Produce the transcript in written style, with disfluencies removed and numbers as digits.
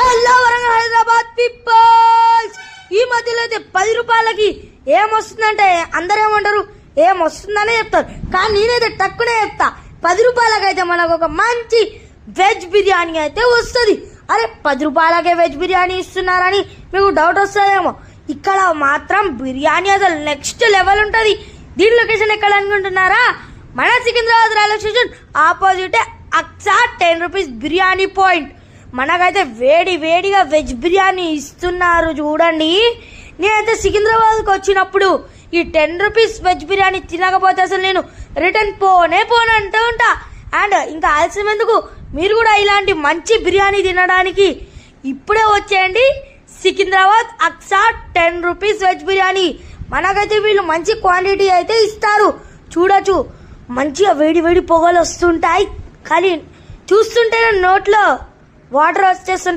Hello Warangal Hyderabad peoples. ఈ మధ్యలో అయితే 10 రూపాయలకి ఏమొస్తుందంటే అందరూ ఏమంటారు, ఏమొస్తుందనే చెప్తారు. కానీ నేనైతే తక్కువనే చెప్తా. 10 రూపాయలకి అయితే మనకు ఒక మంచి వెజ్ బిర్యానీ అయితే వస్తుంది. అరే 10 రూపాయలకే వెజ్ బిర్యానీ ఇస్తున్నారని మీకు డౌట్ వస్తుందేమో. ఇక్కడ మాత్రం బిర్యానీ అసలు నెక్స్ట్ లెవెల్ ఉంటుంది. దీని లొకేషన్ ఎక్కడ అనుకుంటున్నారా? మన Secunderabad railway station opposite Aqsa 10 rupees biryani point. మనకైతే వేడిగా వెజ్ బిర్యానీ ఇస్తున్నారు చూడండి. నేనైతే సికింద్రాబాద్కి వచ్చినప్పుడు ఈ 10 రూపీస్ వెజ్ బిర్యానీ తినకపోతే అసలు నేను రిటర్న్ పోనంటూ ఉంటా. అండ్ ఇంకా ఆలస్యం ఎందుకు, మీరు కూడా ఇలాంటి మంచి బిర్యానీ తినడానికి ఇప్పుడే వచ్చేయండి. Secunderabad Aqsa 10 rupees veg biryani. మనకైతే వీళ్ళు మంచి క్వాంటిటీ అయితే ఇస్తారు. చూడొచ్చు, మంచిగా వేడి పొగలు వస్తుంటాయి. కానీ చూస్తుంటేనే నోట్లో వాటర్ వచ్చేస్తుంటాయి.